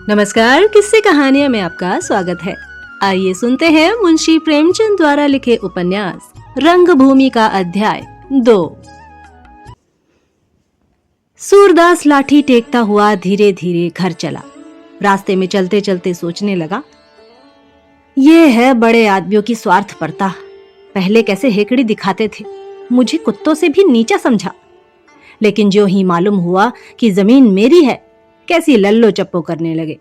नमस्कार, किस्से कहानियां में आपका स्वागत है। आइए सुनते हैं मुंशी प्रेमचंद द्वारा लिखे उपन्यास रंगभूमि का अध्याय 2। सूरदास लाठी टेकता हुआ धीरे धीरे घर चला। रास्ते में चलते चलते सोचने लगा, ये है बड़े आदमियों की स्वार्थपरता। पहले कैसे हेकड़ी दिखाते थे, मुझे कुत्तों से भी नीचा समझा, लेकिन जो ही मालूम हुआ कि जमीन मेरी है, कैसी लल्लो चप्पो करने लगे।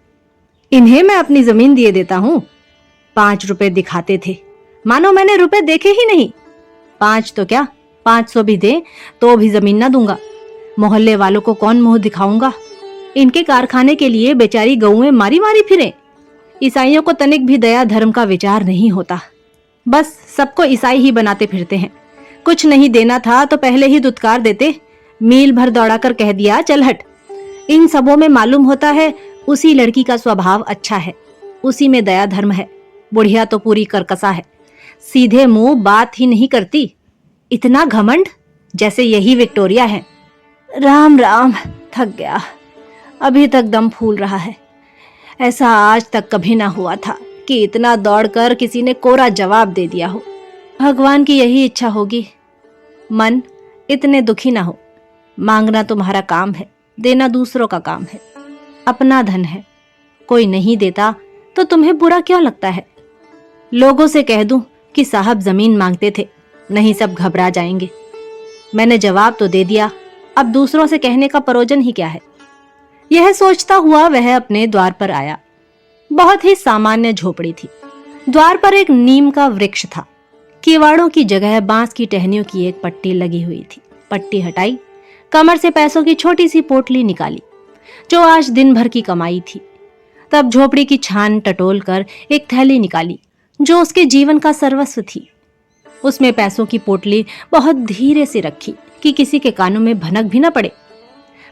इन्हें मैं अपनी जमीन दिए देता हूं। 5 रुपए दिखाते थे, मानो मैंने रुपए देखे ही नहीं। 5 तो क्या, 500 भी दे तो भी जमीन ना दूंगा। मोहल्ले वालों को कौन मुंह दिखाऊंगा। इनके कारखाने के लिए बेचारी गऊएं मारी मारी फिरें। ईसाइयों को तनिक भी दया धर्म का विचार नहीं होता, बस सबको ईसाई ही बनाते फिरते हैं। कुछ नहीं देना था तो पहले ही दुत्कार देते, मील भर दौड़ाकर कह दिया चल हट। इन सबों में मालूम होता है उसी लड़की का स्वभाव अच्छा है, उसी में दया धर्म है। बुढ़िया तो पूरी करकसा है, सीधे मुंह बात ही नहीं करती। इतना घमंड, जैसे यही विक्टोरिया है। राम राम, थक गया, अभी तक दम फूल रहा है। ऐसा आज तक कभी ना हुआ था कि इतना दौड़कर किसी ने कोरा जवाब दे दिया हो। भगवान की यही इच्छा होगी। मन, इतने दुखी ना हो। मांगना तुम्हारा काम है, देना दूसरों का काम है। अपना धन है, कोई नहीं देता तो तुम्हें बुरा क्यों लगता है। लोगों से कह दूं कि साहब जमीन मांगते थे, नहीं सब घबरा जाएंगे। मैंने जवाब तो दे दिया, अब दूसरों से कहने का प्रयोजन ही क्या है। यह सोचता हुआ वह अपने द्वार पर आया। बहुत ही सामान्य झोपड़ी थी। द्वार पर एक नीम का वृक्ष था। किवाड़ों की जगह बांस की टहनियों की एक पट्टी लगी हुई थी। पट्टी हटाई, कमर से पैसों की छोटी सी पोटली निकाली, जो आज दिन भर की कमाई थी। तब झोपड़ी की छान टटोल कर एक थैली निकाली, जो उसके जीवन का सर्वस्व थी। उसमें पैसों की पोटली बहुत धीरे से रखी कि किसी के कानों में भनक भी न पड़े।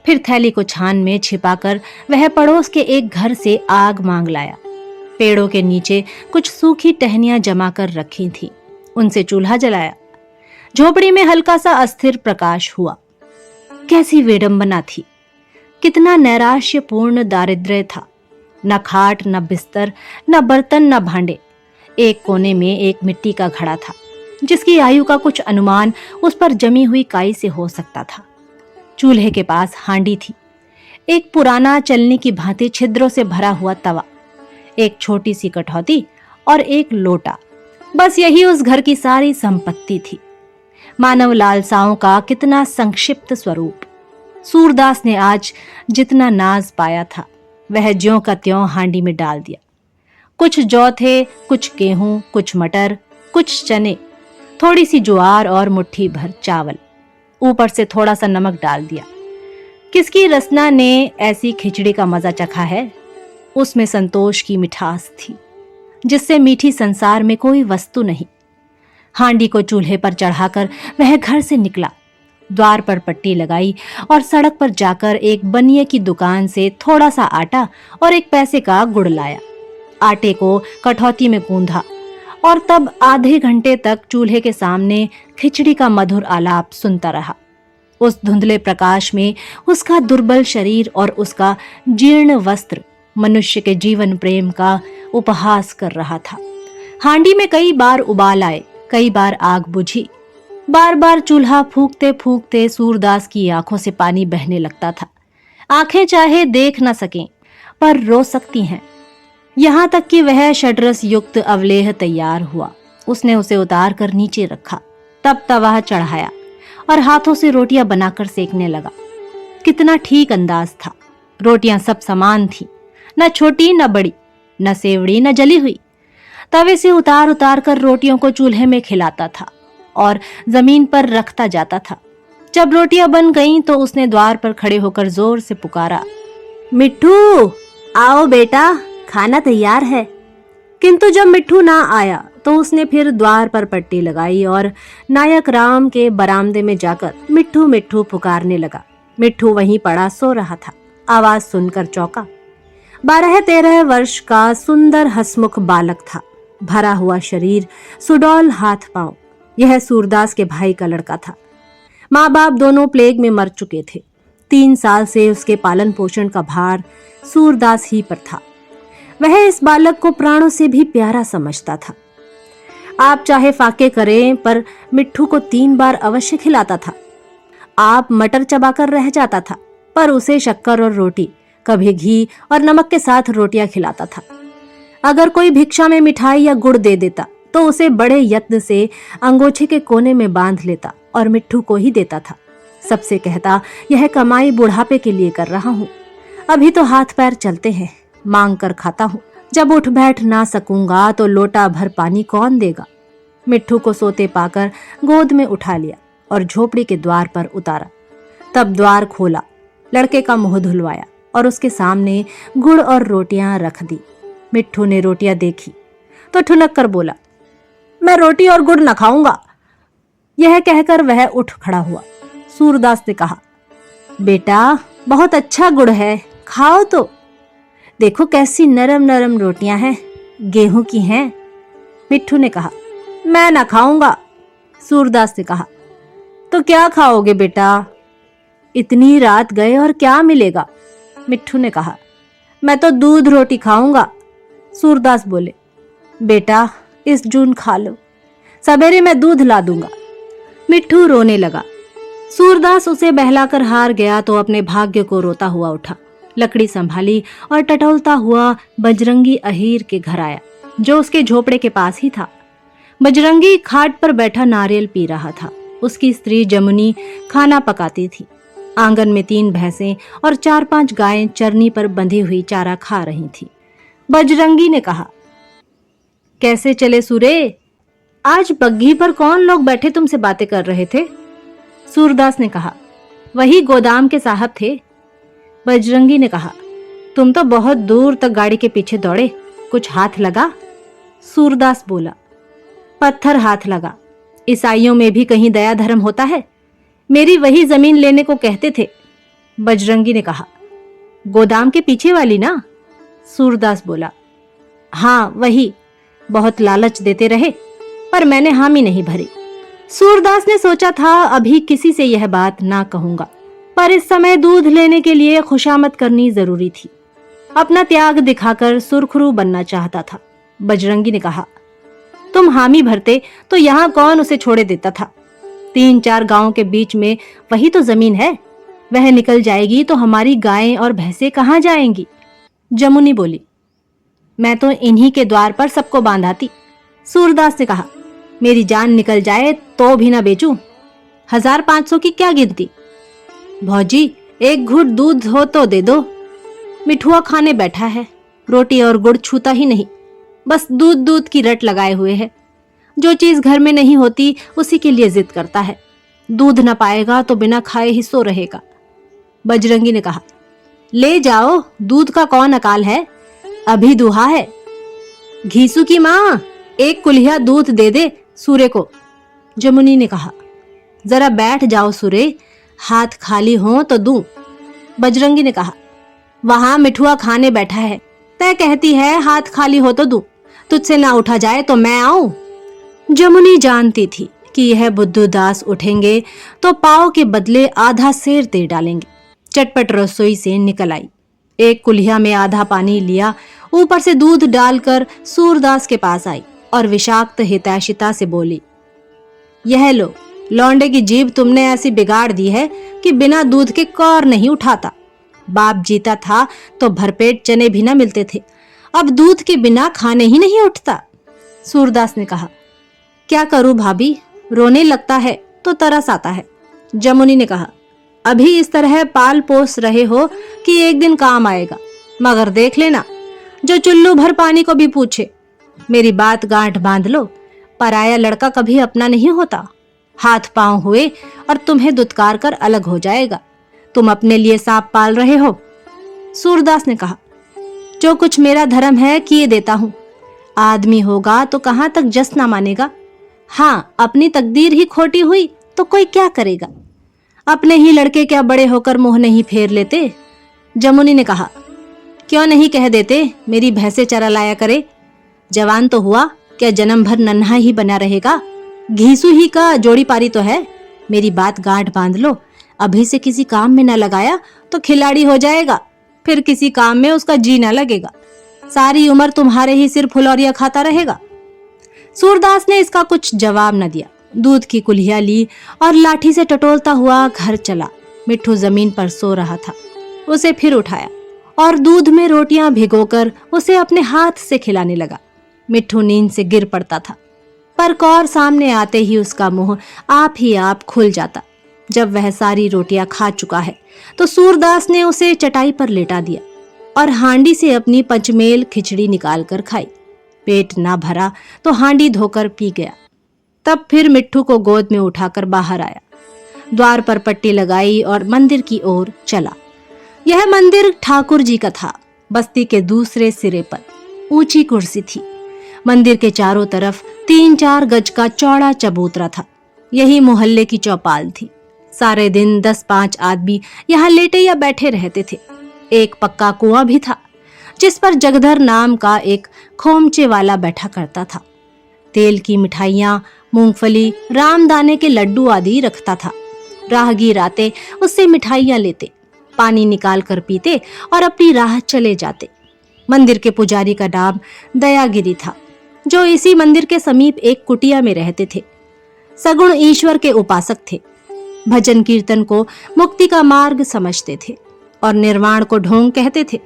फिर थैली को छान में छिपाकर वह पड़ोस के एक घर से आग मांग लाया। पेड़ों के नीचे कुछ सूखी टहनियां जमा कर रखी थीं, उनसे चूल्हा जलाया। झोपड़ी में हल्का सा अस्थिर प्रकाश हुआ। कैसी विडंबना थी, कितना नैराश्यपूर्ण दारिद्र्य था। न खाट, न बिस्तर, न बर्तन, न भांडे। एक कोने में एक मिट्टी का घड़ा था, जिसकी आयु का कुछ अनुमान उस पर जमी हुई काई से हो सकता था। चूल्हे के पास हांडी थी, एक पुराना चलनी की भांति छिद्रों से भरा हुआ तवा, एक छोटी सी कठौती और एक लोटा। बस यही उस घर की सारी संपत्ति थी। मानव लालसाओं का कितना संक्षिप्त स्वरूप। सूरदास ने आज जितना नाज पाया था, वह ज्यों का त्यों हांडी में डाल दिया। कुछ जौ थे, कुछ गेहूं, कुछ मटर, कुछ चने, थोड़ी सी ज्वार और मुट्ठी भर चावल। ऊपर से थोड़ा सा नमक डाल दिया। किसकी रसना ने ऐसी खिचड़ी का मजा चखा है। उसमें संतोष की मिठास थी, जिससे मीठी संसार में कोई वस्तु नहीं। हांडी को चूल्हे पर चढ़ाकर वह घर से निकला, द्वार पर पट्टी लगाई और सड़क पर जाकर एक बनिए की दुकान से थोड़ा सा आटा और 1 पैसे का गुड़ लाया। आटे को कठौती में गूंधा और तब आधे घंटे तक चूल्हे के सामने खिचड़ी का मधुर आलाप सुनता रहा। उस धुंधले प्रकाश में उसका दुर्बल शरीर और उसका जीर्ण वस्त्र मनुष्य के जीवन प्रेम का उपहास कर रहा था। हांडी में कई बार उबाल आए, कई बार आग बुझी। बार बार चूल्हा फूंकते फूंकते सूरदास की आंखों से पानी बहने लगता था। आंखें चाहे देख न सकें, पर रो सकती हैं। यहां तक कि वह षड्रस युक्त अवलेह तैयार हुआ। उसने उसे उतार कर नीचे रखा, तब तवा चढ़ाया और हाथों से रोटियां बनाकर सेकने लगा। कितना ठीक अंदाज था। रोटियां सब समान थी, न छोटी न बड़ी, न सेवड़ी न जली हुई। तवे से उतार उतार कर रोटियों को चूल्हे में खिलाता था और जमीन पर रखता जाता था। जब रोटियां बन गईं तो उसने द्वार पर खड़े होकर जोर से पुकारा, मिट्ठू आओ बेटा, खाना तैयार है। किंतु जब मिट्ठू ना आया तो उसने फिर द्वार पर पट्टी लगाई और नायक राम के बरामदे में जाकर मिट्ठू मिट्ठू पुकारने लगा। मिट्ठू वहीं पड़ा सो रहा था। आवाज सुनकर चौंका। 12-13 वर्ष का सुंदर हंसमुख बालक था। भरा हुआ शरीर, सुडौल हाथ पांव। यह सूरदास के भाई का लड़का था। माँ बाप दोनों प्लेग में मर चुके थे। 3 साल से उसके पालन पोषण का भार सूरदास ही पर था। वह इस बालक को प्राणों से भी प्यारा समझता था। आप चाहे फाके करें पर मिट्ठू को 3 बार अवश्य खिलाता था। आप मटर चबाकर रह जाता था पर उसे शक्कर और रोटी, कभी घी और नमक के साथ रोटियां खिलाता था। अगर कोई भिक्षा में मिठाई या गुड़ दे देता तो उसे बड़े यत्न से अंगोछे के कोने में बांध लेता और मिट्ठू को ही देता था। सबसे कहता, यह कमाई बुढ़ापे के लिए कर रहा हूँ, अभी तो हाथ पैर चलते हैं, मांग कर खाता हूँ, जब उठ बैठ ना सकूंगा तो लोटा भर पानी कौन देगा। मिट्ठू को सोते पाकर गोद में उठा लिया और झोपड़ी के द्वार पर उतारा। तब द्वार खोला, लड़के का मुंह धुलवाया और उसके सामने गुड़ और रोटियां रख दी। मिट्ठू ने रोटियां देखी तो ठुनक कर बोला, मैं रोटी और गुड़ न खाऊंगा। यह कहकर वह उठ खड़ा हुआ। सूरदास ने कहा, बेटा बहुत अच्छा गुड़ है, खाओ तो। देखो कैसी नरम नरम रोटियां हैं, गेहूं की हैं। मिट्ठू ने कहा, मैं ना खाऊंगा। सूरदास ने कहा, तो क्या खाओगे बेटा? इतनी रात गए और क्या मिलेगा? मिट्ठू ने कहा, मैं तो दूध रोटी खाऊंगा। सूरदास बोले, बेटा इस जून खा लो, सवेरे मैं दूध ला दूंगा। मिट्ठू रोने लगा। सूरदास उसे बहलाकर हार गया तो अपने भाग्य को रोता हुआ उठा, लकड़ी संभाली और टटोलता हुआ बजरंगी अहीर के घर आया, जो उसके झोपड़े के पास ही था। बजरंगी खाट पर बैठा नारियल पी रहा था। उसकी स्त्री जमुनी खाना पकाती थी। आंगन में 3 भैंसें और 4-5 गायें चरनी पर बंधी हुई चारा खा रही थी। बजरंगी ने कहा, कैसे चले सूरे? आज बग्घी पर कौन लोग बैठे तुमसे बातें कर रहे थे? सूरदास ने कहा, वही गोदाम के साहब थे। बजरंगी ने कहा, तुम तो बहुत दूर तक गाड़ी के पीछे दौड़े, कुछ हाथ लगा? सूरदास बोला, पत्थर हाथ लगा। ईसाइयों में भी कहीं दया धर्म होता है? मेरी वही जमीन लेने को कहते थे। बजरंगी ने कहा, गोदाम के पीछे वाली ना? सूरदास बोला, हाँ वही। बहुत लालच देते रहे पर मैंने हामी नहीं भरी। सूरदास ने सोचा था अभी किसी से यह बात ना कहूंगा, पर इस समय दूध लेने के लिए खुशामद करनी जरूरी थी। अपना त्याग दिखाकर सुरखरू बनना चाहता था। बजरंगी ने कहा, तुम हामी भरते तो यहाँ कौन उसे छोड़े देता था? 3-4 गांवों के बीच में वही तो जमीन है, वह निकल जाएगी तो हमारी गायें और भैंसें कहाँ जाएंगी? जमुनी बोली, मैं तो इन्हीं के द्वार पर सबको बांधाती। सूरदास ने कहा, मेरी जान निकल जाए तो भी ना बेचूं। 1500 की क्या गिनती? भौजी एक घूंट दूध हो तो दे दो। मिठुआ खाने बैठा है, रोटी और गुड़ छूता ही नहीं, बस दूध दूध की रट लगाए हुए है। जो चीज घर में नहीं होती उसी के लिए जिद करता है। दूध न पाएगा तो बिना खाए ही सो रहेगा। बजरंगी ने कहा, ले जाओ, दूध का कौन अकाल है, अभी दुहा है। घीसू की माँ, एक कुल्हिया दूध दे दे सूरे को। जमुनी ने कहा, जरा बैठ जाओ सूरे, हाथ खाली हो तो दूं। बजरंगी ने कहा, वहां मिठुआ खाने बैठा है, तय कहती है हाथ खाली हो तो दूं, तुझसे ना उठा जाए तो मैं आऊं। जमुनी जानती थी कि यह बुद्धूदास उठेंगे तो पाव के बदले आधा सेर दे डालेंगे। चटपट रसोई से निकल आई, एक कुल्हिया में आधा पानी लिया, ऊपर से दूध डालकर सूरदास के पास आई और विषाक्त हितैषिता से बोली, यह लो, लौंडे की जीभ तुमने ऐसी बिगाड़ दी है कि बिना दूध के कौर नहीं उठाता। बाप जीता था तो भरपेट चने भी न मिलते थे, अब दूध के बिना खाने ही नहीं उठता। सूरदास ने कहा, क्या करूं भाभी, रोने लगता है तो तरस आता है। जमुनी ने कहा, अभी इस तरह पाल पोस रहे हो कि एक दिन काम आएगा, मगर देख लेना जो चुल्लू भर पानी को भी पूछे। मेरी बात गांठ बांध लो, पराया लड़का कभी अपना नहीं होता। हाथ पांव हुए और तुम्हें दुत्कार कर अलग हो जाएगा। तुम अपने लिए सांप पाल रहे हो। सूरदास ने कहा, जो कुछ मेरा धर्म है किए देता हूं। आदमी होगा तो कहां तक जस ना मानेगा। हाँ, अपनी तकदीर ही खोटी हुई तो कोई क्या करेगा। अपने ही लड़के क्या बड़े होकर मुंह नहीं फेर लेते। जमुनी ने कहा, क्यों नहीं कह देते मेरी भैंसे चरा लाया करे। जवान तो हुआ, क्या जन्म भर नन्हा ही बना रहेगा। घीसू ही का जोड़ी पारी तो है। मेरी बात गांठ बांध लो, अभी से किसी काम में न लगाया तो खिलाड़ी हो जाएगा, फिर किसी काम में उसका जी न लगेगा, सारी उम्र तुम्हारे ही सिर फुलौरिया खाता रहेगा। सूरदास ने इसका कुछ जवाब न दिया। दूध की कुल्हिया ली और लाठी से टटोलता हुआ घर चला। मिट्ठू जमीन पर सो रहा था। उसे फिर उठाया और दूध में रोटियां भिगोकर उसे अपने हाथ से खिलाने लगा। मिट्ठू नींद से गिर पड़ता था, पर कौर सामने आते ही उसका मुंह आप ही आप खुल जाता। जब वह सारी रोटियां खा चुका है तो सूरदास ने उसे चटाई पर लेटा दिया और हांडी से अपनी पंचमेल खिचड़ी निकालकर खाई। पेट ना भरा तो हांडी धोकर पी गया। तब फिर मिट्ठू को गोद में उठाकर बाहर आया, द्वार पर पट्टी लगाई और मंदिर की ओर चला। यह मंदिर ठाकुर जी का था। बस्ती के दूसरे सिरे पर ऊंची कुर्सी थी। मंदिर के चारों तरफ 3-4 गज का चौड़ा चबूतरा था। यही मोहल्ले की चौपाल थी। सारे दिन 10-5 आदमी यहाँ लेटे या बैठे रहते थे। एक पक्का कुआं भी था जिस पर जगधर नाम का एक खोमचे वाला बैठा करता था। तेल की मिठाइयाँ, मूंगफली, रामदाने के लड्डू आदि रखता था। राहगीर आते उससे मिठाइयाँ लेते, पानी निकाल कर पीते और अपनी राह चले जाते। मंदिर के पुजारी का नाम दयागिरी था, जो इसी मंदिर के समीप एक कुटिया में रहते थे। सगुण ईश्वर के उपासक थे। भजन कीर्तन को मुक्ति का मार्ग समझते थे और निर्वाण को ढोंग कहते थे।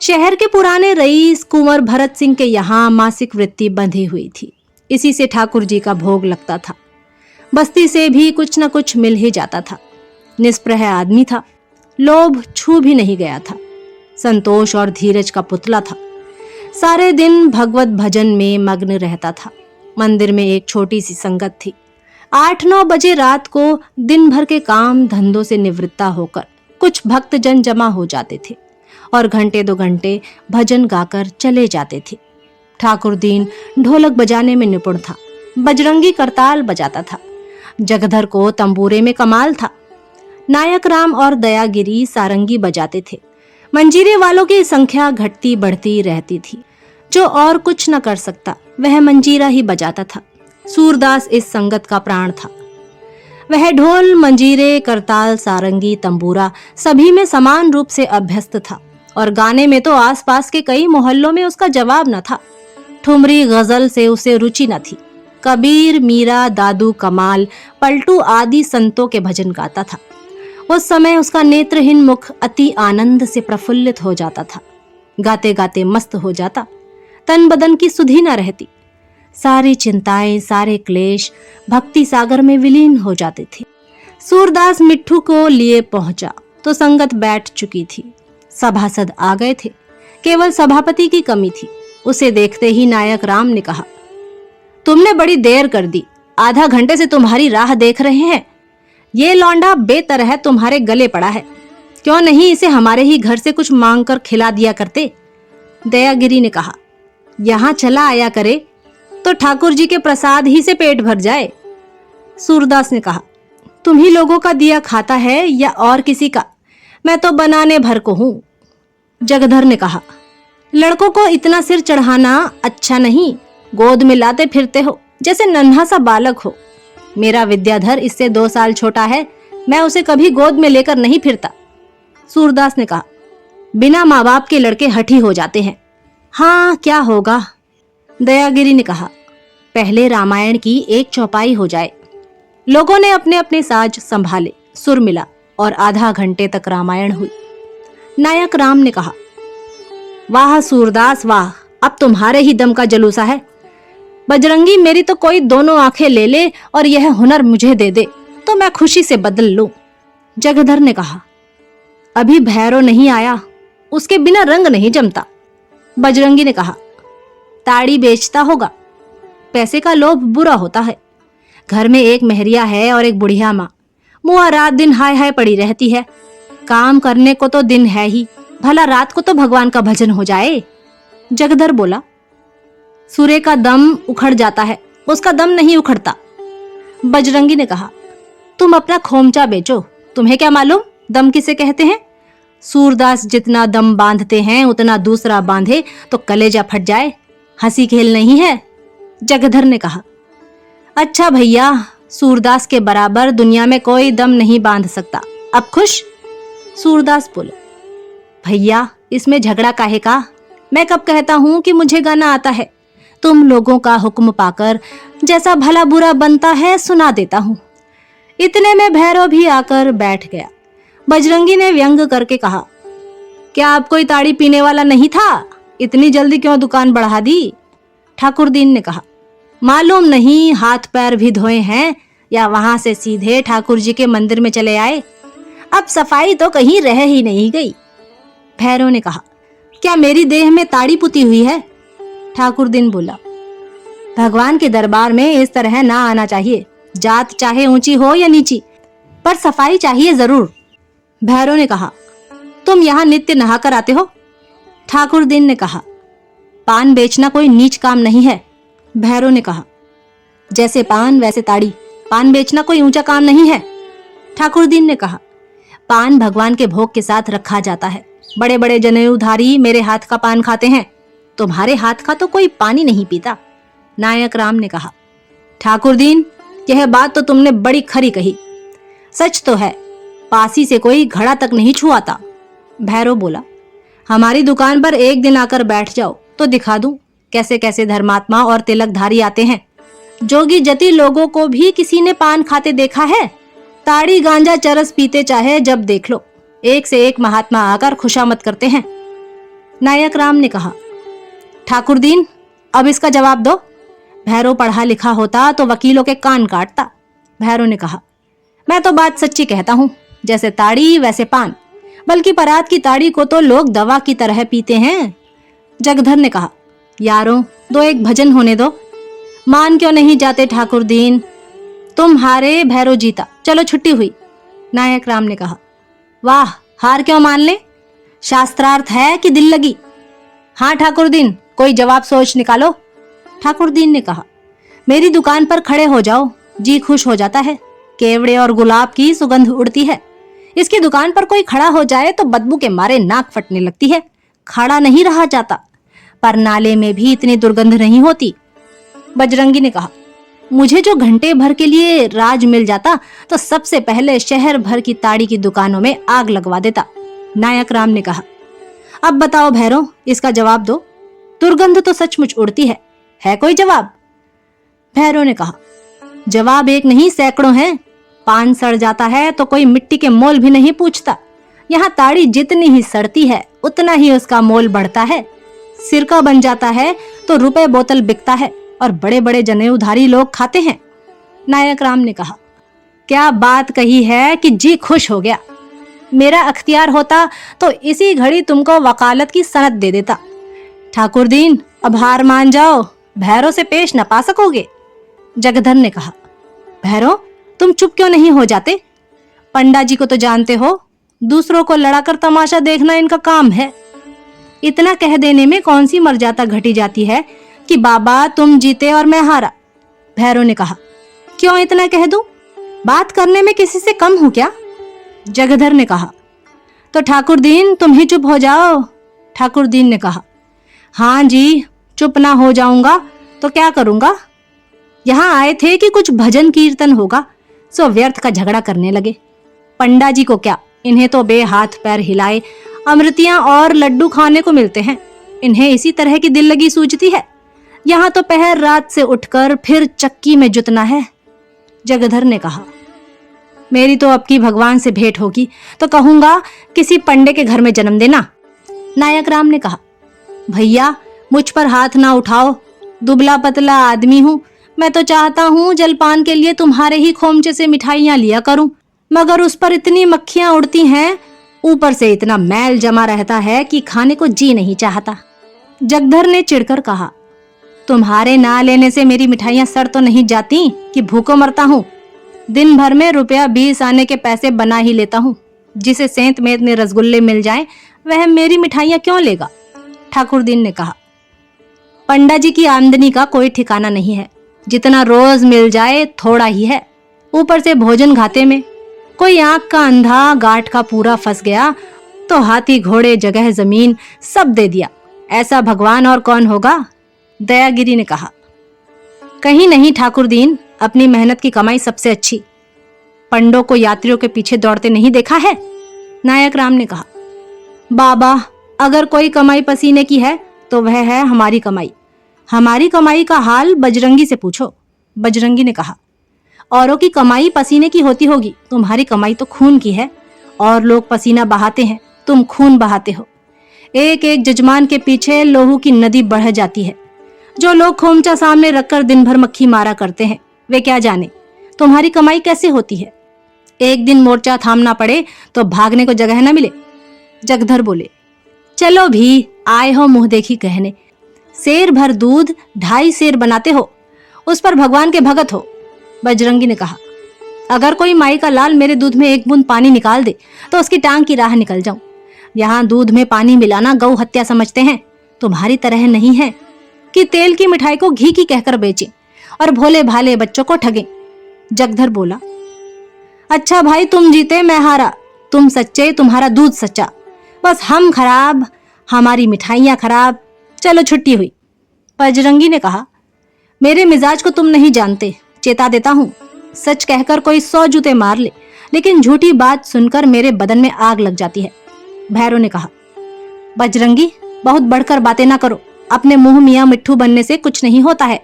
शहर के पुराने रईस कुंवर भरत सिंह के यहाँ मासिक वृत्ति बंधी हुई थी। इसी से ठाकुर जी का भोग लगता था। बस्ती से भी कुछ न कुछ मिल ही जाता था। निष्प्रह आदमी था, लोभ छू भी नहीं गया था। संतोष और धीरज का पुतला था। सारे दिन भगवत भजन में मग्न रहता था। मंदिर में एक छोटी सी संगत थी। 8-9 बजे रात को दिन भर के काम धंधों से निवृत्ता होकर कुछ भक्त जन जमा हो जाते थे और घंटे 2 घंटे भजन गाकर चले जाते थे। ठाकुर दीन ढोलक बजाने में निपुण था। बजरंगी करताल बजाता था। जगधर को तंबूरे में कमाल था। नायक राम और दयागिरी सारंगी बजाते थे। मंजीरे वालों की संख्या घटती बढ़ती रहती थी। जो और कुछ न कर सकता वह मंजीरा ही बजाता था। सूरदास इस संगत का प्राण था। वह ढोल, मंजीरे, करताल, सारंगी, तंबूरा सभी में समान रूप से अभ्यस्त था और गाने में तो आसपास के कई मोहल्लों में उसका जवाब न था। ठुमरी गजल से उसे रुचि न थी। कबीर, मीरा, दादू कमाल, पलटू आदि संतों के भजन गाता था। उस समय उसका नेत्रहीन मुख अति आनंद से प्रफुल्लित हो जाता था। गाते गाते मस्त हो जाता। तन बदन की सुधि न रहती। सारी चिंताएं, सारे क्लेश भक्ति सागर में विलीन हो जाते थे। सूरदास मिट्ठू को लिए पहुंचा तो संगत बैठ चुकी थी। सभासद आ गए थे। केवल सभापति की कमी थी। उसे देखते ही नायक राम ने कहा, तुमने बड़ी देर कर दी। आधा घंटे से तुम्हारी राह देख रहे हैं। ये लौंडा बेतरह तुम्हारे गले पड़ा है। क्यों नहीं इसे हमारे ही घर से कुछ मांग कर खिला दिया करते। दयागिरी ने कहा, यहाँ चला आया करे तो ठाकुर जी के प्रसाद ही से पेट भर जाए। सूरदास ने कहा, तुम ही लोगों का दिया खाता है या और किसी का? मैं तो बनाने भर को हूं। जगधर ने कहा, लड़कों को इतना सिर चढ़ाना अच्छा नहीं। गोद में लाते फिरते हो जैसे नन्हा सा बालक हो। मेरा विद्याधर इससे 2 साल छोटा है। मैं उसे कभी गोद में लेकर नहीं फिरता। सूरदास ने कहा, बिना माँ बाप के लड़के हठी हो जाते हैं। हाँ, क्या होगा। दयागिरी ने कहा, पहले रामायण की एक चौपाई हो जाए। लोगों ने अपने अपने साज संभाले, सुर मिला और आधा घंटे तक रामायण हुई। नायक राम ने कहा, वाह सूरदास वाह, अब तुम्हारे ही दम का जलूसा है। बजरंगी, मेरी तो कोई दोनों आंखें ले ले और यह हुनर मुझे दे दे तो मैं खुशी से बदल लूं। जगधर ने कहा, अभी भैरव नहीं आया, उसके बिना रंग नहीं जमता। बजरंगी ने कहा, ताड़ी बेचता होगा। पैसे का लोभ बुरा होता है। घर में एक मेहरिया है और एक बुढ़िया माँ। मुआ रात दिन हाय हाय पड़ी रहती है। काम करने को तो दिन है ही, भला रात को तो भगवान का भजन हो जाए। जगधर बोला, सूर्य का दम उखड़ जाता है, उसका दम नहीं उखड़ता। बजरंगी ने कहा, तुम अपना खोमचा बेचो, तुम्हें क्या मालूम दम किसे कहते हैं। सूरदास जितना दम बांधते हैं उतना दूसरा बांधे तो कलेजा फट जाए। हंसी खेल नहीं है। जगधर ने कहा, अच्छा भैया, सूरदास के बराबर दुनिया में कोई दम नहीं बांध सकता। अब खुश? सूरदास बोले, भैया इसमें झगड़ा काहे का? मैं कब कहता हूं कि मुझे गाना आता है? तुम लोगों का हुक्म पाकर जैसा भला बुरा बनता है सुना देता हूं। इतने में भैरव भी आकर बैठ गया। बजरंगी ने व्यंग करके कहा, क्या आप कोई ताड़ी पीने वाला नहीं था? इतनी जल्दी क्यों दुकान बढ़ा दी? ठाकुरदीन ने कहा, मालूम नहीं हाथ पैर भी धोए हैं या वहां से सीधे ठाकुर जी के मंदिर में चले आए। अब सफाई तो कहीं रह ही नहीं गई। भैरव ने कहा, क्या मेरी देह में ताड़ी पुती हुई है? ठाकुरदीन बोला, भगवान के दरबार में इस तरह ना आना चाहिए। जात चाहे ऊंची हो या नीची, पर सफाई चाहिए जरूर। भैरव ने कहा, तुम यहाँ नित्य नहाकर आते हो? ठाकुरदीन ने कहा, पान बेचना कोई नीच काम नहीं है। भैरव ने कहा, जैसे पान वैसे ताड़ी, पान बेचना कोई ऊंचा काम नहीं है। ठाकुरदीन ने कहा, पान भगवान के भोग के साथ रखा जाता है। बड़े बड़े जनेऊधारी मेरे हाथ का पान खाते हैं, तुम्हारे हाथ का तो कोई पानी नहीं पीता। नायक राम ने कहा, ठाकुरदीन यह बात तो तुमने बड़ी खरी कही। सच तो है, पासी से कोई घड़ा तक नहीं छुआता। भैरव बोला, हमारी दुकान पर एक दिन आकर बैठ जाओ तो दिखा दूं कैसे कैसे धर्मात्मा और तिलकधारी आते हैं। जोगी जति लोगों को भी किसी ने पान खाते देखा है? ताड़ी गांजा चरस पीते चाहे जब देख लो, एक से एक महात्मा आकर खुशामद करते हैं। नायक राम ने कहा, ठाकुरदीन अब इसका जवाब दो। भैरव पढ़ा लिखा होता तो वकीलों के कान काटता। भैरव ने कहा, मैं तो बात सच्ची कहता हूँ, जैसे ताड़ी वैसे पान, बल्कि परात की ताड़ी को तो लोग दवा की तरह पीते हैं। जगधर ने कहा, यारों दो एक भजन होने दो। मान क्यों नहीं जाते ठाकुरदीन? तुम हारे, भैरव जीता, चलो छुट्टी हुई। नायक राम ने कहा, वाह, हार क्यों मान ले? शास्त्रार्थ है कि दिल लगी? हाँ ठाकुरदीन, कोई जवाब सोच निकालो। ठाकुरदीन ने कहा, मेरी दुकान पर खड़े हो जाओ, जी खुश हो जाता है। केवड़े और गुलाब की सुगंध उड़ती है। इसकी दुकान पर कोई खड़ा हो जाए तो बदबू के मारे नाक फटने लगती है। खड़ा नहीं रहा जाता, पर नाले में भी इतनी दुर्गंध नहीं होती। बजरंगी ने कहा, मुझे जो घंटे भर के लिए राज मिल जाता तो सबसे पहले शहर भर की ताड़ी की दुकानों में आग लगवा देता। नायक राम ने कहा, अब बताओ भैरव, इसका जवाब दो। दुर्गंध तो सचमुच उड़ती है कोई जवाब? भैरव ने कहा, जवाब एक नहीं सैकड़ों हैं। पान सड़ जाता है तो कोई मिट्टी के मोल भी नहीं पूछता। यहाँ ताड़ी जितनी ही सड़ती है उतना ही उसका मोल बढ़ता है। सिरका बन जाता है तो रुपए बोतल बिकता है और बड़े बड़े जनेऊधारी लोग खाते हैं। नायक राम ने कहा, क्या बात कही है कि जी खुश हो गया। मेरा अख्तियार होता तो इसी घड़ी तुमको वकालत की सनद दे देता। ठाकुरदीन अब हार मान जाओ, भैरव से पेश न पा सकोगे। जगधर ने कहा, भैरव तुम चुप क्यों नहीं हो जाते? पंडा जी को तो जानते हो, दूसरों को लड़ाकर तमाशा देखना इनका काम है। इतना कह देने में कौन सी मर्यादा घटी जाती है कि बाबा तुम जीते और मैं हारा। भैरव ने कहा, क्यों इतना कह दूं? बात करने में किसी से कम हूं क्या? जगधर ने कहा, तो ठाकुरदीन तुम ही चुप हो जाओ। ठाकुरदीन ने कहा, हाँ जी, चुप ना हो जाऊंगा तो क्या करूंगा? यहाँ आए थे कि कुछ भजन कीर्तन होगा, सो व्यर्थ का झगड़ा करने लगे। पंडा जी को क्या, इन्हें तो बेहाथ पैर हिलाए अमृतियां और लड्डू खाने को मिलते हैं। इन्हें इसी तरह की दिल लगी सूझती है। यहाँ तो पहर रात से उठकर फिर चक्की में जुतना है। जगधर ने कहा, मेरी तो अब की भगवान से भेंट होगी तो कहूंगा किसी पंडे के घर में जन्म देना। नायक राम ने कहा, भैया मुझ पर हाथ ना उठाओ, दुबला पतला आदमी हूँ। मैं तो चाहता हूँ जलपान के लिए तुम्हारे ही खोमचे से मिठाइयाँ लिया करूं, मगर उस पर इतनी मक्खियां उड़ती हैं, ऊपर से इतना मैल जमा रहता है कि खाने को जी नहीं चाहता। जगधर ने चिढ़कर कहा, तुम्हारे ना लेने से मेरी मिठाइयां सड़ तो नहीं जाती कि भूखों मरता हूँ। दिन भर में रुपया 20 आने के पैसे बना ही लेता हूँ। जिसे सेंत मेत में रसगुल्ले मिल जाएं, वह मेरी मिठाइयां क्यों लेगा? ठाकुरदीन ने कहा, पंडा जी की आमदनी का कोई ठिकाना नहीं है। जितना रोज मिल जाए थोड़ा ही है। ऊपर से भोजन घाटे में कोई आंख का अंधा गांठ का पूरा फंस गया तो हाथी घोड़े जगह जमीन सब दे दिया। ऐसा भगवान और कौन होगा? दयागिरी ने कहा, कहीं नहीं ठाकुरदीन, अपनी मेहनत की कमाई सबसे अच्छी। पंडों को यात्रियों के पीछे दौड़ते नहीं देखा है? नायक राम ने कहा। बाबा, अगर कोई कमाई पसीने की है तो वह है हमारी कमाई। हमारी कमाई का हाल बजरंगी से पूछो। बजरंगी ने कहा। औरों की कमाई पसीने की होती होगी, तुम्हारी कमाई तो खून की है। और लोग पसीना बहाते हैं, तुम खून बहाते हो। एक एक जजमान के पीछे लोहू की नदी बढ़ जाती है। जो लोग खोमचा सामने रखकर दिन भर मक्खी मारा करते हैं, वे क्या जाने तुम्हारी कमाई कैसे होती है। एक दिन मोर्चा थामना पड़े तो भागने को जगह न मिले। जगधर बोले, चलो भी, आए हो मुंह देखी कहने। शेर भर दूध 2.5 सेर बनाते हो, उस पर भगवान के भगत हो। बजरंगी ने कहा, अगर कोई माई का लाल मेरे दूध में एक बूंद पानी निकाल दे तो उसकी टांग की राह निकल जाऊं। यहाँ दूध में पानी मिलाना गौ हत्या समझते हैं, तुम्हारी तरह नहीं है कि तेल की मिठाई को घी की कहकर बेचें और भोले भाले बच्चों को ठगें। जगधर बोला, अच्छा भाई, तुम जीते मैं हारा, तुम सच्चे, तुम्हारा दूध सच्चा, बस हम खराब, हमारी मिठाइयां खराब, चलो छुट्टी हुई। बजरंगी ने कहा, मेरे मिजाज को तुम नहीं जानते, चेता देता हूं। सच कहकर कोई 100 जूते मार ले, लेकिन झूठी बात सुनकर मेरे बदन में आग लग जाती है। भैरव ने कहा, बजरंगी, बहुत बढ़कर बातें ना करो, अपने मुंह मियां मिट्ठू बनने से कुछ नहीं होता है।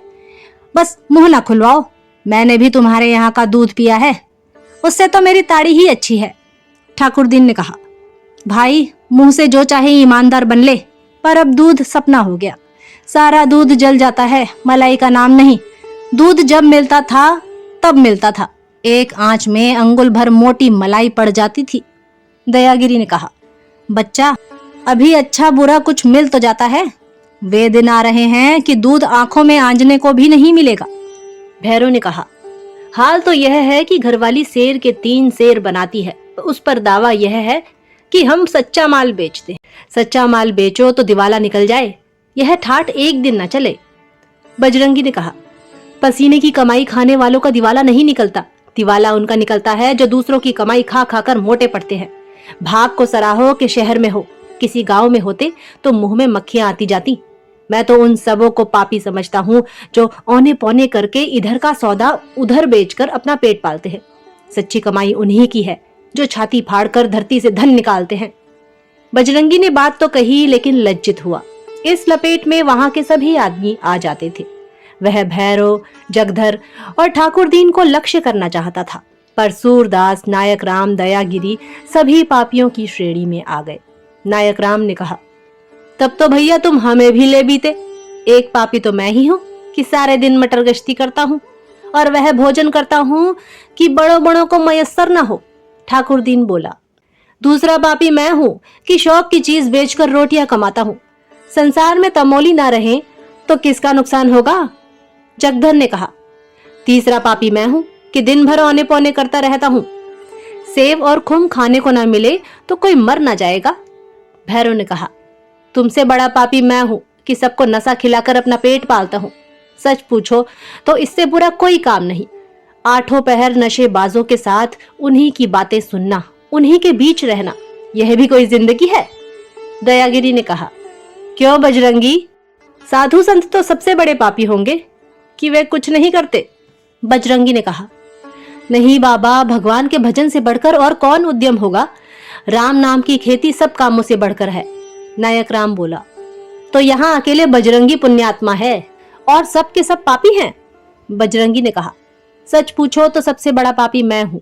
बस मुंह ना खुलवाओ, मैंने भी तुम्हारे यहाँ का दूध पिया है, उससे तो मेरी ताड़ी ही अच्छी है। ठाकुरदीन ने कहा, भाई, मुंह से जो चाहे ईमानदार बन ले, पर अब दूध सपना हो गया। सारा दूध जल जाता है, मलाई का नाम नहीं। दूध जब मिलता था तब मिलता था, एक आंच में अंगुल भर मोटी मलाई पड़ जाती थी। दयागिरी ने कहा, बच्चा, अभी अच्छा बुरा कुछ मिल तो जाता है, वे दिन आ रहे हैं कि दूध आंखों में आंजने को भी नहीं मिलेगा। भैरव ने कहा, हाल तो यह है कि घरवाली शेर के 3 सेर बनाती है, उस पर दावा यह है कि हम सच्चा माल बेचते हैं। सच्चा माल बेचो तो दिवाला निकल जाए, यह ठाठ एक दिन न चले। बजरंगी ने कहा, पसीने की कमाई खाने वालों का दिवाला नहीं निकलता, दिवाला उनका निकलता है जो दूसरों की कमाई खा खाकर मोटे पड़ते हैं। भाग को सराहो कि शहर में हो, किसी गांव में होते तो मुंह में मक्खियां आती जाती। मैं तो उन सबों को पापी समझता हूँ जो औने पौने करके इधर का सौदा उधर बेचकर अपना पेट पालते हैं। सच्ची कमाई उन्हीं की है जो छाती फाड़कर धरती से धन निकालते हैं। बजरंगी ने बात तो कही, लेकिन लज्जित हुआ। इस लपेट में वहां के सभी आदमी आ जाते थे। वह भैरव, जगधर और ठाकुरदीन को लक्ष्य करना चाहता था, पर सूरदास, नायक राम, दयागिरी सभी पापियों की श्रेणी में आ गए। नायक राम ने कहा, तब तो भैया तुम हमें भी ले बीते। एक पापी तो मैं ही हूँ कि सारे दिन मटर गश्ती करता हूँ और वह भोजन करता हूँ कि बड़ों बड़ों को मयस्सर न हो। ठाकुरदीन बोला, दूसरा पापी मैं हूँ कि शौक की चीज बेचकर रोटियां कमाता हूँ। संसार में तमोली ना रहे तो किसका नुकसान होगा। जगधर ने कहा, तीसरा पापी मैं हूँ कि दिन भर औने पौने करता रहता हूँ। सेव और खुम खाने को ना मिले तो कोई मर ना जाएगा। भैरव ने कहा, तुमसे बड़ा पापी मैं हूँ कि सबको नशा खिलाकर अपना पेट पालता हूँ। सच पूछो तो इससे बुरा कोई काम नहीं। 8 पहर नशेबाजों के साथ उन्हीं की बातें सुनना, उन्हीं के बीच रहना, यह भी कोई जिंदगी है। दयागिरी ने कहा, क्यों बजरंगी, साधु संत तो सबसे बड़े पापी होंगे कि वे कुछ नहीं करते। बजरंगी ने कहा, नहीं बाबा, भगवान के भजन से बढ़कर और कौन उद्यम होगा। राम नाम की खेती सब कामों से बढ़कर है। नायक राम बोला, तो यहाँ अकेले बजरंगी पुण्यात्मा है और सब के सब पापी हैं। बजरंगी ने कहा, सच पूछो तो सबसे बड़ा पापी मैं हूँ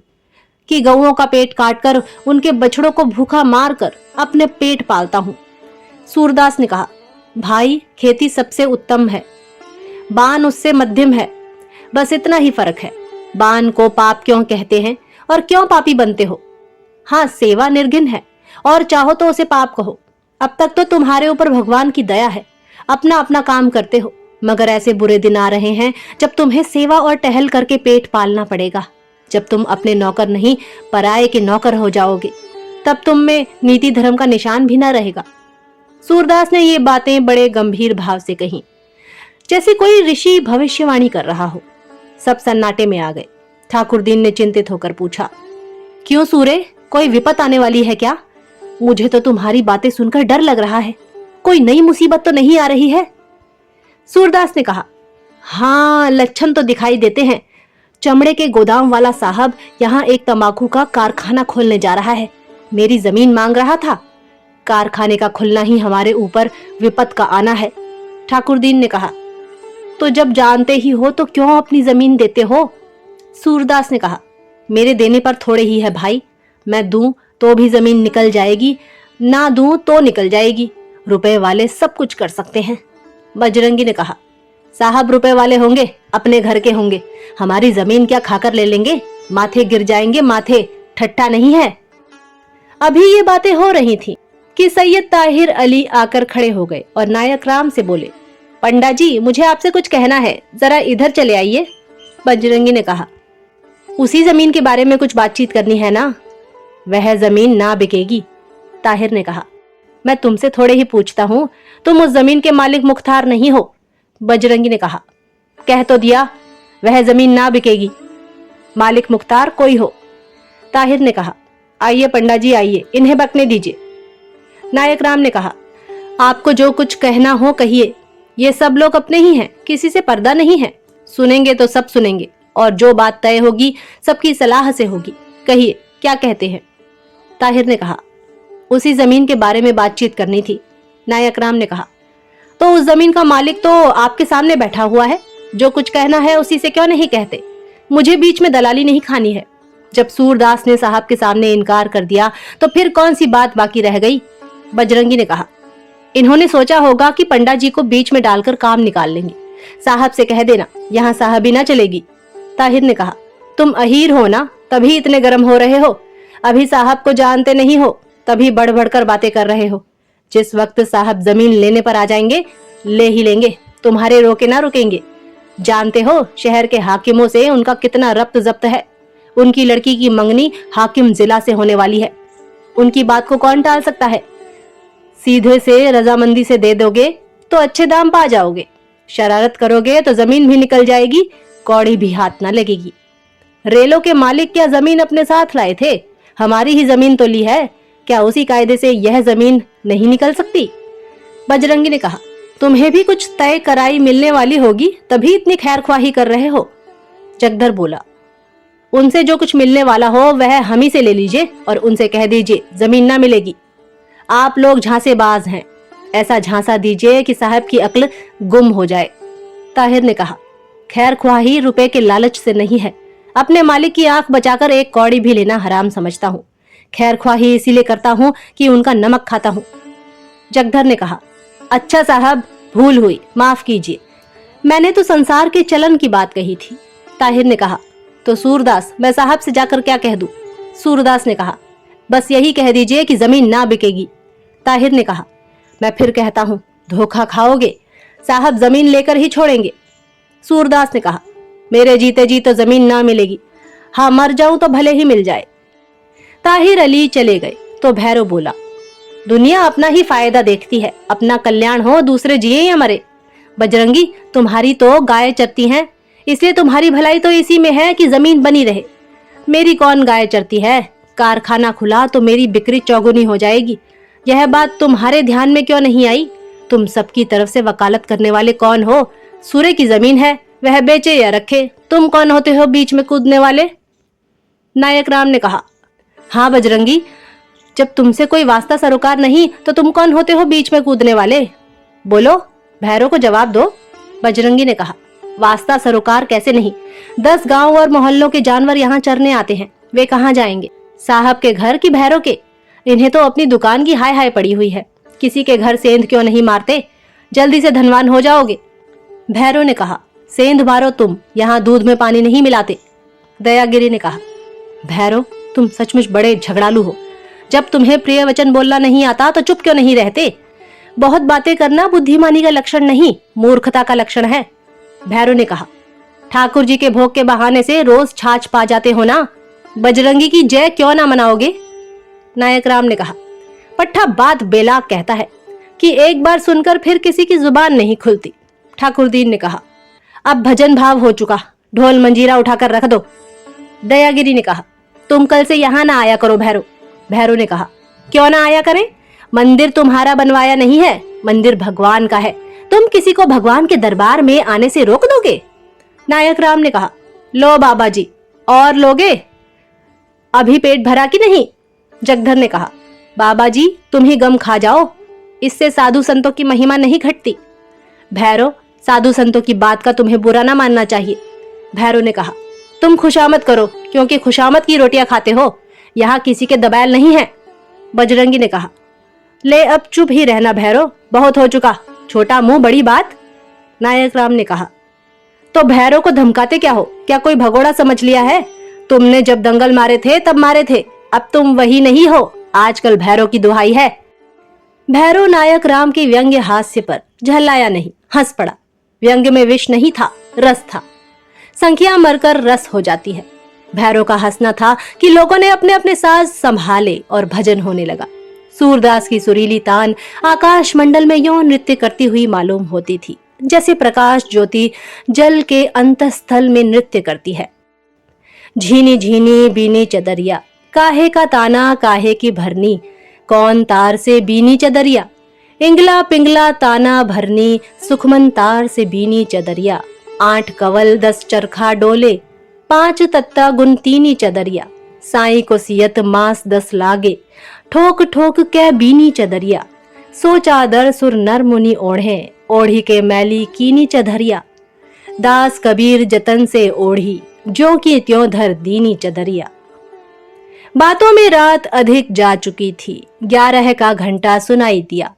कि गौओं का पेट काटकर उनके बछड़ों को भूखा मारकर अपने पेट पालता हूँ। सूरदास ने कहा, भाई, खेती सबसे उत्तम है, बान उससे मध्यम है, बस इतना ही फर्क है। बान को पाप क्यों कहते हैं और क्यों पापी बनते हो। हाँ, सेवा निर्घिन है और चाहो तो उसे पाप कहो। अब तक तो तुम्हारे ऊपर भगवान की दया है, अपना अपना काम करते हो, मगर ऐसे बुरे दिन आ रहे हैं जब तुम्हें सेवा और टहल करके पेट पालना पड़ेगा। जब तुम अपने नौकर नहीं पराये के नौकर हो जाओगे, तब तुम में नीति धर्म का निशान भी न रहेगा। सूरदास ने ये बातें बड़े गंभीर भाव से कही, जैसे कोई ऋषि भविष्यवाणी कर रहा हो। सब सन्नाटे में आ गए। ठाकुरदीन ने चिंतित होकर पूछा, क्यों सूरे, कोई विपत आने वाली है क्या? मुझे तो तुम्हारी बातें सुनकर डर लग रहा है, कोई नई मुसीबत तो नहीं आ रही है? सूरदास ने कहा, हाँ, लक्षण तो दिखाई देते हैं, चमड़े के गोदाम वाला साहब यहाँ एक तंबाकू का कारखाना खोलने जा रहा है। मेरी जमीन मांग रहा था। कारखाने का खुलना ही हमारे ऊपर विपत का आना है। ठाकुरदीन ने कहा। तो जब जानते ही हो तो क्यों अपनी जमीन देते हो? सूरदास ने कहा। मेरे देने पर थोड़े ही है भाई, मैं दूं तो भी जमीन निकल जाएगी, ना दूं तो निकल जाएगी। रुपए वाले सब कुछ कर सकते हैं। बजरंगी ने कहा। साहब रुपए वाले होंगे, अपने घर के होंगे, हमारी जमीन क्या खाकर ले लेंगे? माथे गिर जाएंगे माथे, ठट्ठा नहीं है। अभी ये बातें हो रही थी कि सैयद ताहिर अली आकर खड़े हो गए और नायक राम से बोले, पंडा जी मुझे आपसे कुछ कहना है, जरा इधर चले आइए। बजरंगी ने कहा। उसी जमीन के बारे में कुछ बातचीत करनी है ना? वह जमीन ना बिकेगी। ताहिर ने कहा। मैं तुमसे थोड़े ही पूछता हूँ, तुम उस जमीन के मालिक मुख्तार नहीं हो। बजरंगी ने कहा। कह तो दिया, वह जमीन ना बिकेगी, मालिक मुख्तार कोई हो। ताहिर ने कहा। आइए पंडा जी आइए, इन्हें बकने दीजिए। नायक राम ने कहा। आपको जो कुछ कहना हो कहिए, ये सब लोग अपने ही हैं, किसी से पर्दा नहीं है। सुनेंगे तो सब सुनेंगे और जो बात तय होगी सबकी सलाह से होगी। कहिए क्या कहते हैं? ताहिर ने कहा। उसी जमीन के बारे में बातचीत करनी थी। नायक राम ने कहा। तो उस जमीन का मालिक तो आपके सामने बैठा हुआ है, जो कुछ कहना है उसी से क्यों नहीं कहते? मुझे बीच में दलाली नहीं खानी है। जब सूरदास ने साहब के सामने इनकार कर दिया तो फिर कौन सी बात बाकी रह गई? बजरंगी ने कहा। इन्होंने सोचा होगा कि पंडा जी को बीच में डालकर काम निकाल लेंगे। साहब से कह देना, यहाँ साहबी ना चलेगी। ताहिर ने कहा। तुम अहीर हो ना, तभी इतने गर्म हो रहे हो। अभी साहब को जानते नहीं हो, तभी बढ़ बढ़कर बातें कर रहे हो। जिस वक्त साहब जमीन लेने पर आ जाएंगे, ले ही लेंगे, तुम्हारे रोके ना रुकेंगे। जानते हो शहर के हाकिमों से उनका कितना रब्त जब्त है। उनकी लड़की की मंगनी हाकिम जिला से होने वाली है। उनकी बात को कौन टाल सकता है? सीधे से रजामंदी से दे दोगे तो अच्छे दाम पा जाओगे, शरारत करोगे तो जमीन भी निकल जाएगी, कौड़ी भी हाथ ना लगेगी। रेलों के मालिक क्या जमीन अपने साथ लाए थे? हमारी ही जमीन तो ली है, क्या उसी कायदे से यह जमीन नहीं निकल सकती? बजरंगी ने कहा। तुम्हें भी कुछ तय कराई मिलने वाली होगी, तभी इतनी खैर ख्वाही कर रहे हो। जगधर बोला। उनसे जो कुछ मिलने वाला हो वह हम ही से ले लीजिए और उनसे कह दीजिए जमीन ना मिलेगी। आप लोग झांसेबाज हैं, ऐसा झांसा दीजिए कि साहब की अक्ल गुम हो जाए। ताहिर ने कहा। खैर ख्वाही रुपए के लालच से नहीं है, अपने मालिक की आंख बचाकर एक कौड़ी भी लेना हराम समझता हूँ। खैर ख्वाही इसीलिए करता हूँ कि उनका नमक खाता हूँ। जगधर ने कहा। अच्छा साहब, भूल हुई, माफ कीजिए, मैंने तो संसार के चलन की बात कही थी। ताहिर ने कहा। तो सूरदास, मैं साहब से जाकर क्या कह दूं? सूरदास ने कहा। बस यही कह दीजिए कि जमीन ना बिकेगी। ताहिर ने कहा। मैं फिर कहता हूँ, धोखा खाओगे, साहब जमीन लेकर ही छोड़ेंगे। सूरदास ने कहा। मेरे जीते जी तो जमीन ना मिलेगी, हाँ मर जाऊं तो भले ही मिल जाए। ताहिर अली चले गए तो भैरव बोला। दुनिया अपना ही फायदा देखती है, अपना कल्याण हो, दूसरे जिए या मरे। बजरंगी, तुम्हारी तो गाय चरती हैं, इसलिए तुम्हारी भलाई तो इसी में है कि जमीन बनी रहे। मेरी कौन गाय चरती है? कारखाना खुला तो मेरी बिक्री चौगुनी हो जाएगी। यह बात तुम्हारे ध्यान में क्यों नहीं आई? तुम सबकी तरफ से वकालत करने वाले कौन हो? सूर्य की जमीन है, वह बेचे या रखे, तुम कौन होते हो बीच में कूदने वाले? नायक राम ने कहा। हाँ बजरंगी, जब तुमसे कोई वास्ता सरोकार नहीं तो तुम कौन होते हो बीच में कूदने वाले? बोलो, भैरव को जवाब दो। बजरंगी ने कहा। वास्ता सरोकार कैसे नहीं, 10 गांव और मोहल्लों के जानवर यहाँ चरने आते हैं, वे कहाँ जाएंगे? साहब के घर की भैरव के? इन्हें तो अपनी दुकान की हाय हाय पड़ी हुई है, किसी के घर सेंध क्यों नहीं मारते? जल्दी से धनवान हो जाओगे। भैरव ने कहा। सेंध मारो तुम, यहाँ दूध में पानी नहीं मिलाते। दयागिरी ने कहा। भैरव, तुम सचमुच बड़े झगड़ालू हो। जब तुम्हें प्रिय वचन बोलना नहीं आता तो चुप क्यों नहीं रहते? बहुत बातें करना बुद्धिमानी का लक्षण नहीं, मूर्खता का लक्षण है। भैरव ने कहा। ठाकुर जी के भोग के बहाने से रोज छाछ पा जाते हो ना, बजरंगी की जय क्यों ना मनाओगे? नायक राम ने कहा। पट्ठा बात बेलाग कहता है कि एक बार सुनकर फिर किसी की जुबान नहीं खुलती। ठाकुरदीन ने कहा। अब भजन भाव हो चुका, ढोल मंजीरा उठाकर रख दो। दयागिरी ने कहा। तुम कल से यहाँ ना आया करो भैरव। भैरव ने कहा। क्यों ना आया करें? मंदिर तुम्हारा बनवाया नहीं है, मंदिर भगवान का है, तुम किसी को भगवान के दरबार में आने से रोक दोगे? नायक राम ने कहा। लो बाबा जी, और लोगे? अभी पेट भरा कि नहीं? जगधर ने कहा। बाबा जी तुम ही गम खा जाओ, इससे साधु संतों की महिमा नहीं घटती। भैरव, साधु संतों की बात का तुम्हें बुरा ना मानना चाहिए। भैरव ने कहा। तुम खुशामद करो, क्योंकि खुशामद की रोटियां खाते हो, यहाँ किसी के दबैल नहीं है। बजरंगी ने कहा। ले अब चुप ही रहना भैरव, बहुत हो चुका, छोटा मुंह बड़ी बात। नायक राम ने कहा। तो भैरव को धमकाते क्या हो? क्या कोई भगोड़ा समझ लिया है? तुमने जब दंगल मारे थे तब मारे थे, अब तुम वही नहीं हो। आजकल भैरव की दुहाई है। भैरव नायक राम के व्यंग्य हास्य पर झल्लाया नहीं, हंस पड़ा। व्यंग्य में विष नहीं था, रस था। संख्या मरकर रस हो जाती है। भैरव का हंसना था कि लोगों ने अपने अपने साज संभाले और भजन होने लगा। सूरदास की सुरीली तान आकाश मंडल में यौन नृत्य करती हुई मालूम होती थी, जैसे प्रकाश ज्योति जल के अंतस्थल में नृत्य करती है। झीनी झीनी बीनी चदरिया, काहे का ताना काहे की भरनी, कौन तार से बीनी चदरिया, इंगला पिंगला ताना भरनी, सुखमन तार से बीनी चदरिया, 8 कवल 10 चरखा डोले, 5 तत्ता गुनतीनी चदरिया, साई को सियत मास 10 लागे, ठोक ठोक कै बीनी चदरिया, सो चादर सुर नर मुनि ओढ़े, ओढ़ी के मैली कीनी चदरिया, दास कबीर जतन से ओढ़ी, जो की त्यों धर दीनी चदरिया। बातों में रात अधिक जा चुकी थी। 11 का घंटा सुनाई दिया।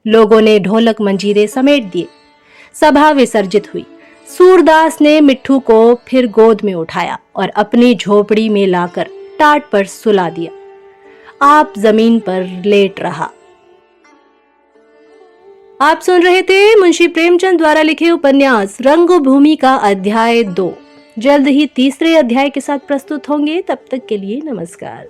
लोगों ने ढोलक मंजीरे समेट दिए। सभा विसर्जित हुई। सूरदास ने मिट्ठू को फिर गोद में उठाया और अपनी झोपड़ी में लाकर टाट पर सुला दिया। आप जमीन पर लेट रहा। आप सुन रहे थे मुंशी प्रेमचंद द्वारा लिखे उपन्यास रंगभूमि का अध्याय 2। जल्द ही तीसरे अध्याय के साथ प्रस्तुत होंगे। तब तक के लिए नमस्कार।